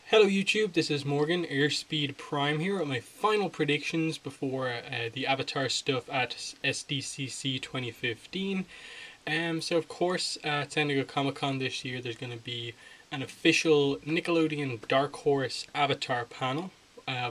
Hello YouTube, this is Morgan, Airspeed Prime here with my final predictions before the Avatar stuff at SDCC 2015. So of course, at San Diego Comic Con this year, there's going to be an official Nickelodeon Dark Horse Avatar panel,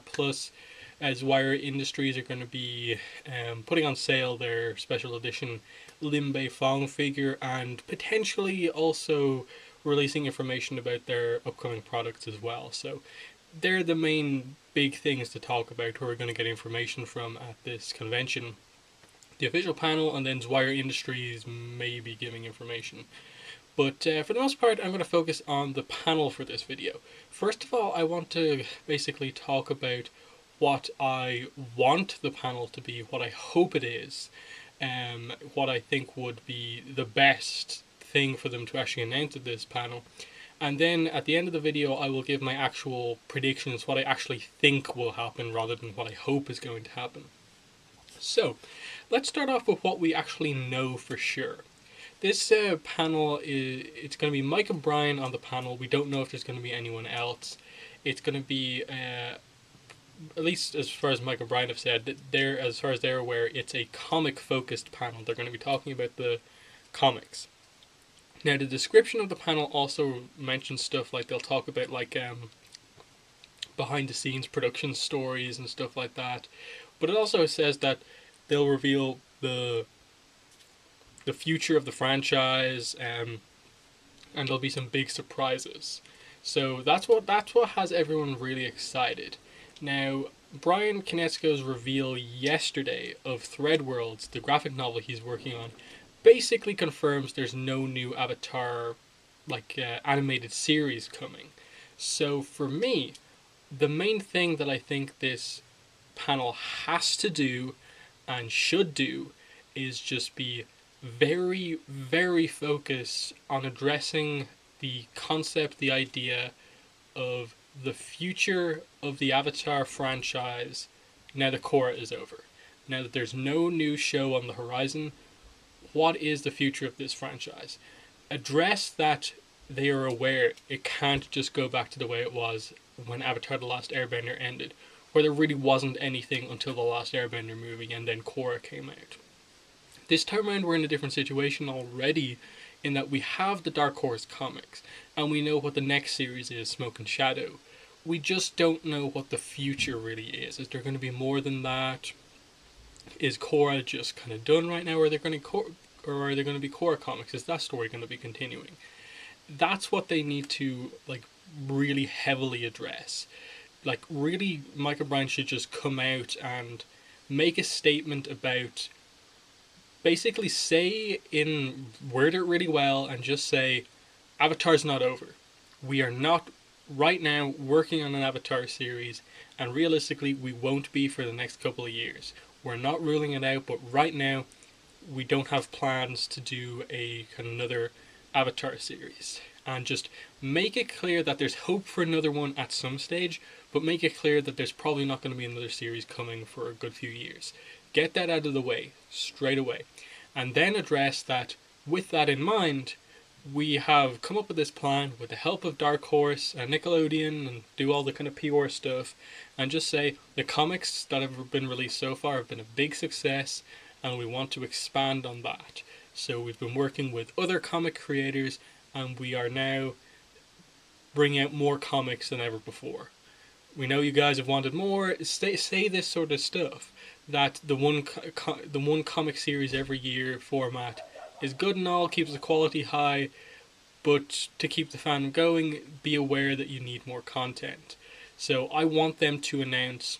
plus as Wire Industries are going to be putting on sale their special edition Lim Fong figure and potentially also releasing information about their upcoming products as well. So they're the main big things to talk about who we're going to get information from at this convention. The official panel and then Zwire Industries may be giving information. But for the most part, I'm going to focus on the panel for this video. First of all, I want to basically talk about what I want the panel to be, what I hope it is, what I think would be the best thing for them to actually announce at this panel. And then at the end of the video, I will give my actual predictions, what I actually think will happen rather than what I hope is going to happen. So, let's start off with what we actually know for sure. This panel, it's going to be Mike and Brian on the panel. We don't know if there's going to be anyone else. It's going to be, at least as far as Mike and Brian have said, that as far as they're aware, it's a comic-focused panel. They're going to be talking about the comics. Now, the description of the panel also mentions stuff like they'll talk about behind-the-scenes production stories and stuff like that. But it also says that they'll reveal the future of the franchise, and there'll be some big surprises. So that's what has everyone really excited. Now, Brian Konietzko's reveal yesterday of Threadworlds, the graphic novel he's working on, basically confirms there's no new Avatar animated series coming. So for me, the main thing that I think this panel has to do and should do is just be very, very focused on addressing the concept, the idea of the future of the Avatar franchise now that Korra is over. Now that there's no new show on the horizon, what is the future of this franchise? Address that they are aware it can't just go back to the way it was when Avatar The Last Airbender ended, where there really wasn't anything until The Last Airbender movie and then Korra came out. This time around we're in a different situation already in that we have the Dark Horse comics and we know what the next series is, Smoke and Shadow. We just don't know what the future really is. Is there going to be more than that? Is Korra just kind of done right now, or are there going to be Korra comics? Is that story going to be continuing? That's what they need to really heavily address. Really, Mike O'Brien should just come out and make a statement about, basically word it really well and just say, Avatar's not over. We are not right now working on an Avatar series, and realistically we won't be for the next couple of years. We're not ruling it out, but right now we don't have plans to do another Avatar series. And just make it clear that there's hope for another one at some stage, but make it clear that there's probably not going to be another series coming for a good few years. Get that out of the way, straight away. And then address that, with that in mind, we have come up with this plan with the help of Dark Horse and Nickelodeon and do all the kind of PR stuff, and just say the comics that have been released so far have been a big success and we want to expand on that. So we've been working with other comic creators and we are now bringing out more comics than ever before. We know you guys have wanted more. Say this sort of stuff, that the one comic series every year format is good and all, keeps the quality high, but to keep the fandom going, be aware that you need more content. So I want them to announce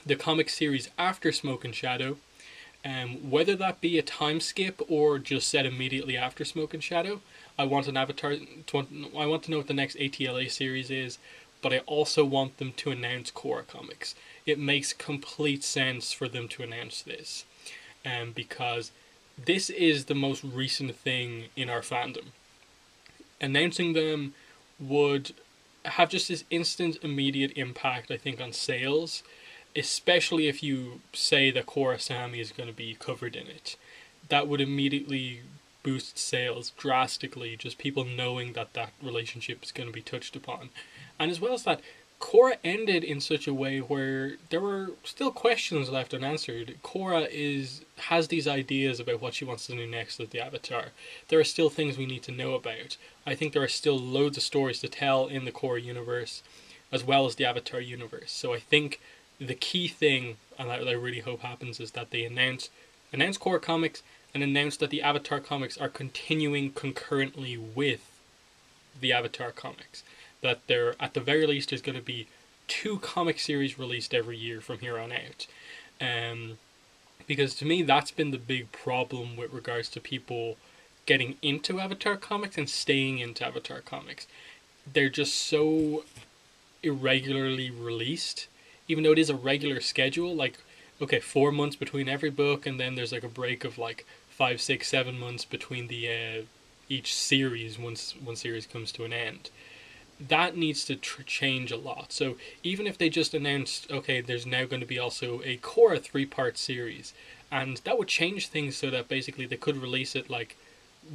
the comic series after Smoke and Shadow, whether that be a time skip or just set immediately after Smoke and Shadow. I want to know what the next ATLA series is, but I also want them to announce Korra comics. It makes complete sense for them to announce this, because this is the most recent thing in our fandom. Announcing them would have just this instant, immediate impact, I think, on sales, especially if you say that Korra Sami is going to be covered in it. That would immediately boost sales drastically, just people knowing that that relationship is going to be touched upon. And as well as that, Korra ended in such a way where there were still questions left unanswered. Korra has these ideas about what she wants to do next with the Avatar. There are still things we need to know about. I think there are still loads of stories to tell in the Korra universe, as well as the Avatar universe. So I think the key thing, and that I really hope happens, is that they announce Korra comics and announce that the Avatar comics are continuing concurrently with the Avatar comics. That there, at the very least, is going to be 2 comic series released every year from here on out. Because to me, that's been the big problem with regards to people getting into Avatar comics and staying into Avatar comics. They're just so irregularly released, even though it is a regular schedule. Like, okay, 4 months between every book, and then there's like a break of like 5, 6, 7 months between the each series once one series comes to an end. That needs to change a lot. So even if they just announced, okay, there's now going to be also a Korra 3-part series, and that would change things so that basically they could release it like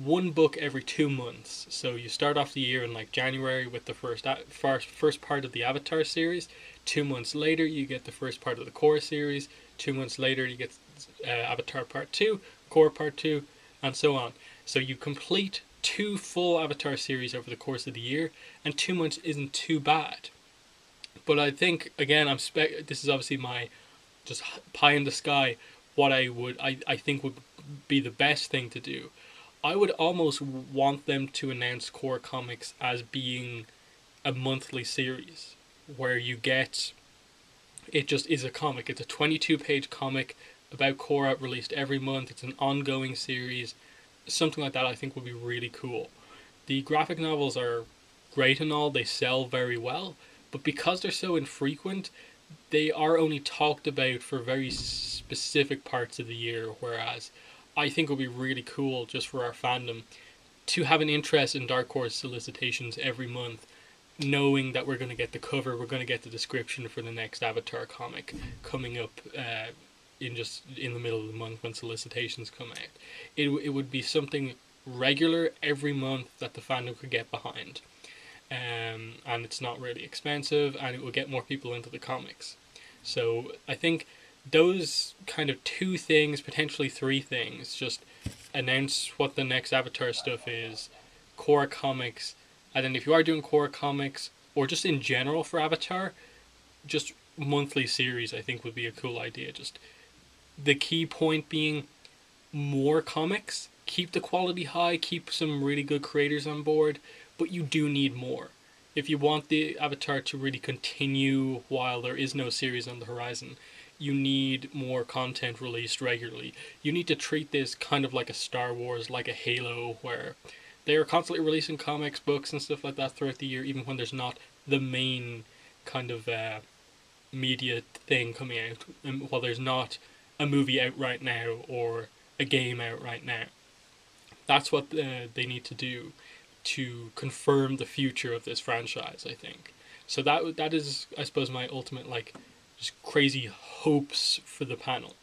1 book every 2 months. So you start off the year in like January with the first part of the Avatar series. 2 months later, you get the first part of the Korra series. 2 months later, you get Avatar Part 2, Korra Part 2, and so on. So you complete 2 full Avatar series over the course of the year, and 2 months isn't too bad. But I think, again, this is obviously my just pie in the sky, what I think would be the best thing to do. I would almost want them to announce Korra comics as being a monthly series, where you get, it just is a comic. It's a 22-page comic about Korra released every month. It's an ongoing series. Something like that I think would be really cool. The graphic novels are great and all, they sell very well, but because they're so infrequent, they are only talked about for very specific parts of the year, whereas I think it would be really cool just for our fandom to have an interest in Dark Horse solicitations every month, knowing that we're going to get the cover, we're going to get the description for the next Avatar comic coming up in the middle of the month when solicitations come out. It would be something regular every month that the fandom could get behind. And it's not really expensive, and it will get more people into the comics. So I think those kind of 2 things, potentially 3 things, just announce what the next Avatar stuff is, Korra comics, and then if you are doing Korra comics, or just in general for Avatar, just monthly series I think would be a cool idea. Just the key point being more comics, keep the quality high, keep some really good creators on board, but you do need more. If you want the Avatar to really continue while there is no series on the horizon, you need more content released regularly. You need to treat this kind of like a Star Wars, like a Halo, where they are constantly releasing comics, books, and stuff like that throughout the year, even when there's not the main kind of media thing coming out. While there's not a movie out right now or a game out right now. That's what they need to do to confirm the future of this franchise, I think. So that is, I suppose, my ultimate just crazy hopes for the panel.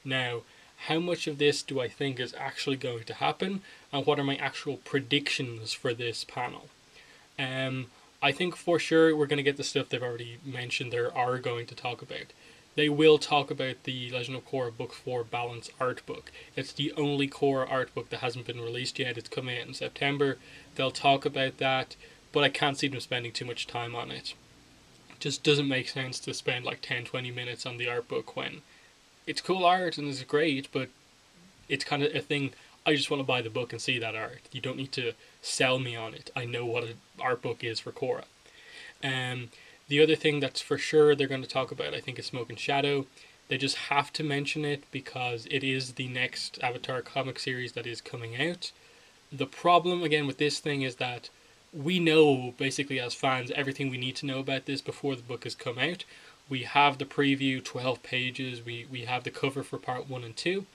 Now, how much of this do I think is actually going to happen, and what are my actual predictions for this panel? I think for sure we're going to get the stuff they've already mentioned they are going to talk about. They will talk about the Legend of Korra Book 4 Balance art book. It's the only Korra art book that hasn't been released yet. It's coming out in September. They'll talk about that, but I can't see them spending too much time on it. It just doesn't make sense to spend 10-20 minutes on the art book when it's cool art and it's great, but it's kind of a thing, I just want to buy the book and see that art. You don't need to sell me on it. I know what an art book is for Korra. The other thing that's for sure they're going to talk about, I think, is Smoke and Shadow. They just have to mention it because it is the next Avatar comic series that is coming out. The problem, again, with this thing is that we know, basically, as fans, everything we need to know about this before the book has come out. We have the preview, 12 pages. We have the cover for part 1 and 2.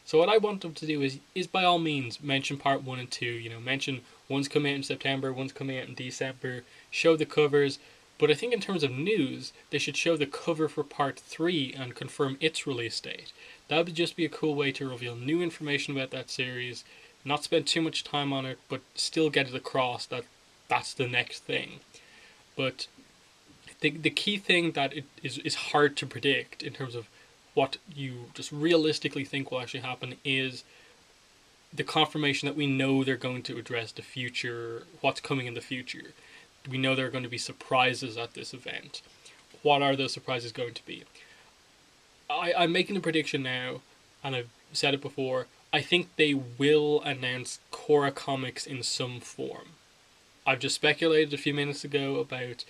So what I want them to do is by all means, mention part 1 and 2. Mention one's coming out in September, one's coming out in December. Show the covers. But I think in terms of news, they should show the cover for part 3 and confirm its release date. That would just be a cool way to reveal new information about that series, not spend too much time on it, but still get it across that that's the next thing. But the key thing that it is hard to predict in terms of what you just realistically think will actually happen is the confirmation that we know they're going to address the future, what's coming in the future. We know there are going to be surprises at this event. What are those surprises going to be? I'm making a prediction now, and I've said it before. I think they will announce Korra comics in some form. I've just speculated a few minutes ago about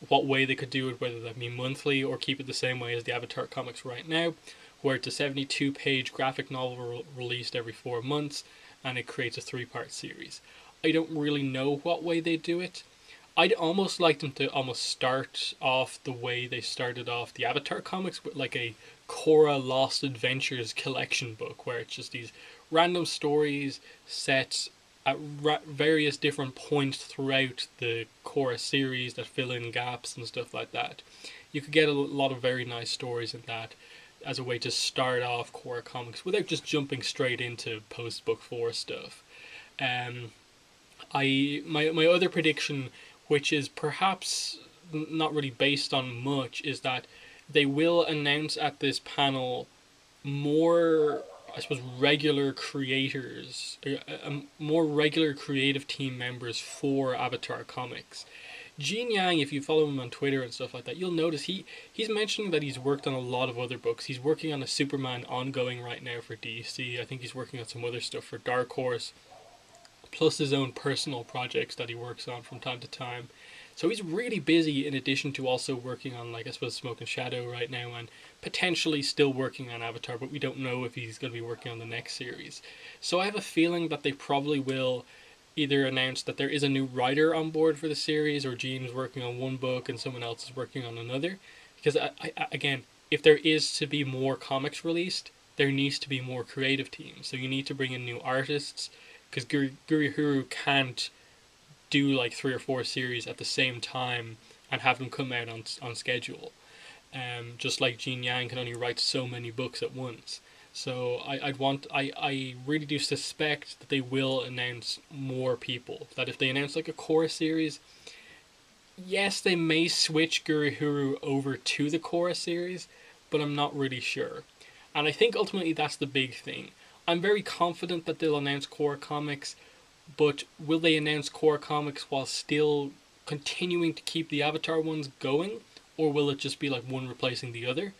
what way they could do it, whether that be monthly or keep it the same way as the Avatar comics right now, where it's a 72-page graphic novel released every 4 months, and it creates a 3-part series. I don't really know what way they do it. I'd almost like them to almost start off the way they started off the Avatar comics, with like a Korra Lost Adventures collection book, where it's just these random stories set at various different points throughout the Korra series that fill in gaps and stuff like that. You could get a lot of very nice stories in that as a way to start off Korra comics without just jumping straight into post book 4 stuff. My other prediction, which is perhaps not really based on much, is that they will announce at this panel more, I suppose, regular creators, more regular creative team members for Avatar comics. Gene Yang, if you follow him on Twitter and stuff like that, you'll notice he's mentioning that he's worked on a lot of other books. He's working on a Superman ongoing right now for DC. I think he's working on some other stuff for Dark Horse, plus his own personal projects that he works on from time to time. So he's really busy, in addition to also working on, like, I suppose, Smoke and Shadow right now, and potentially still working on Avatar, but we don't know if he's going to be working on the next series. So I have a feeling that they probably will either announce that there is a new writer on board for the series, or Gene's working on one book and someone else is working on another. Because, again, if there is to be more comics released, there needs to be more creative teams. So you need to bring in new artists, because Gurihuru can't do like 3 or 4 series at the same time and have them come out on schedule. Just like Gene Yang can only write so many books at once. So I really do suspect that they will announce more people. That if they announce like a Korra series, yes, they may switch Gurihuru over to the Korra series, but I'm not really sure. And I think ultimately that's the big thing. I'm very confident that they'll announce Korra comics, but will they announce Korra comics while still continuing to keep the Avatar ones going? Or will it just be like one replacing the other?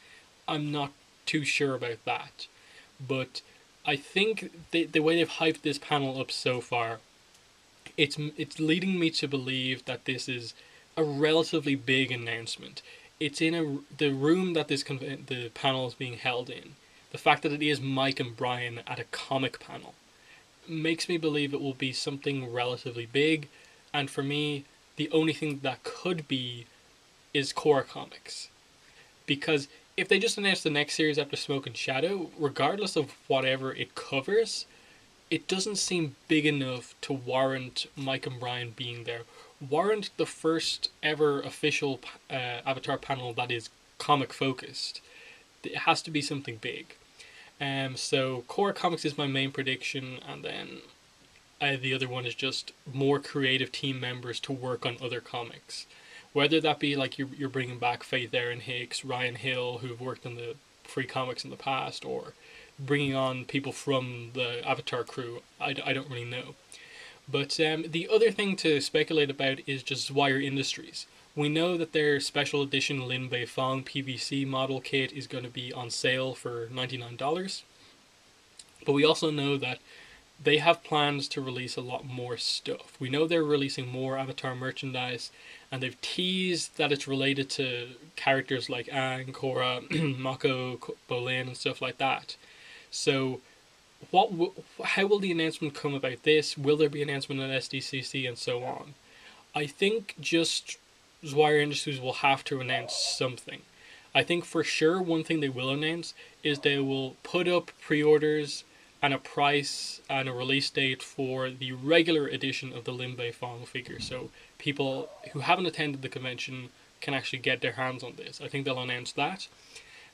I'm not too sure about that. But I think the way they've hyped this panel up so far, it's leading me to believe that this is a relatively big announcement. It's in the room that the panel is being held in. The fact that it is Mike and Brian at a comic panel makes me believe it will be something relatively big, and for me, the only thing that could be is Korra comics. Because if they just announce the next series after Smoke and Shadow, regardless of whatever it covers, it doesn't seem big enough to warrant Mike and Brian being there. Warrant the first ever official Avatar panel that is comic focused. It has to be something big. So Korra comics is my main prediction, and then the other one is just more creative team members to work on other comics. Whether that be like you're bringing back Faith Erin Hicks, Ryan Hill, who've worked on the free comics in the past, or bringing on people from the Avatar crew, I don't really know. But the other thing to speculate about is just Zwire Industries. We know that their special edition Lin Bei Fong PVC model kit is going to be on sale for $99. But we also know that they have plans to release a lot more stuff. We know they're releasing more Avatar merchandise, and they've teased that it's related to characters like Aang, Korra, Mako, Bolin, and stuff like that. So, how will the announcement come about this? Will there be an announcement at SDCC and so on? I think just Zwire Industries will have to announce something. I think for sure one thing they will announce is they will put up pre-orders and a price and a release date for the regular edition of the Lin Bei Fong figure. So people who haven't attended the convention can actually get their hands on this. I think they'll announce that.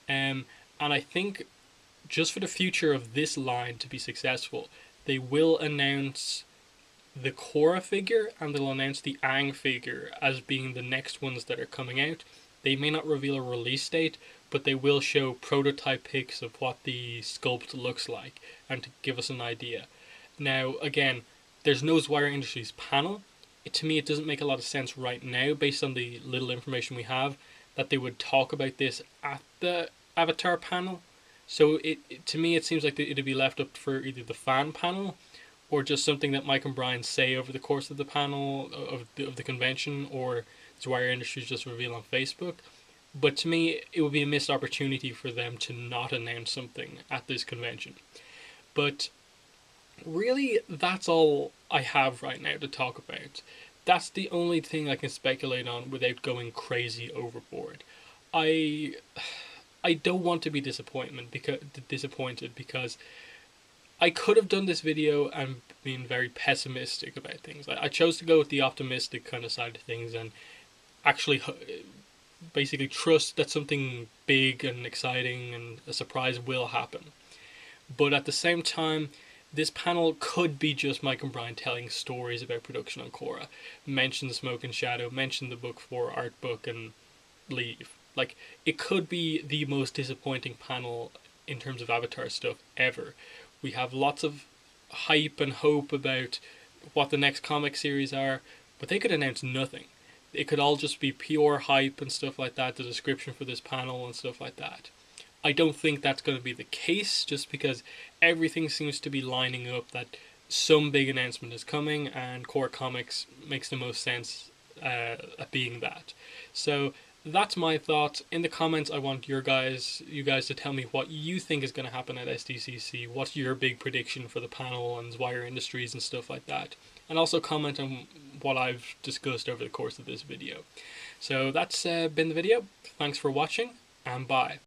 And I think just for the future of this line to be successful, they will announce the Korra figure and they'll announce the Aang figure as being the next ones that are coming out. They may not reveal a release date, but they will show prototype pics of what the sculpt looks like and to give us an idea. Now, again, there's no Zwire Industries panel. To me, it doesn't make a lot of sense right now, based on the little information we have, that they would talk about this at the Avatar panel. So to me, it seems like it'd be left up for either the fan panel or just something that Mike and Brian say over the course of the panel of the convention, or Zwire Industries just reveal on Facebook. But to me, it would be a missed opportunity for them to not announce something at this convention. But really, that's all I have right now to talk about. That's the only thing I can speculate on without going crazy overboard. I don't want to be disappointed because I could have done this video and been very pessimistic about things. I chose to go with the optimistic kind of side of things and actually basically trust that something big and exciting and a surprise will happen. But at the same time, this panel could be just Mike and Brian telling stories about production on Korra. Mention Smoke and Shadow, mention the book 4 art book, and leave. Like, it could be the most disappointing panel in terms of Avatar stuff ever. We have lots of hype and hope about what the next comic series are, but they could announce nothing. It could all just be pure hype and stuff like that, the description for this panel and stuff like that. I don't think that's going to be the case, just because everything seems to be lining up that some big announcement is coming, and Core Comics makes the most sense at being that. So that's my thoughts. In the comments, I want you guys to tell me what you think is going to happen at SDCC. What's your big prediction for the panel and Zwire Industries and stuff like that? And also comment on what I've discussed over the course of this video. So that's been the video. Thanks for watching, and bye.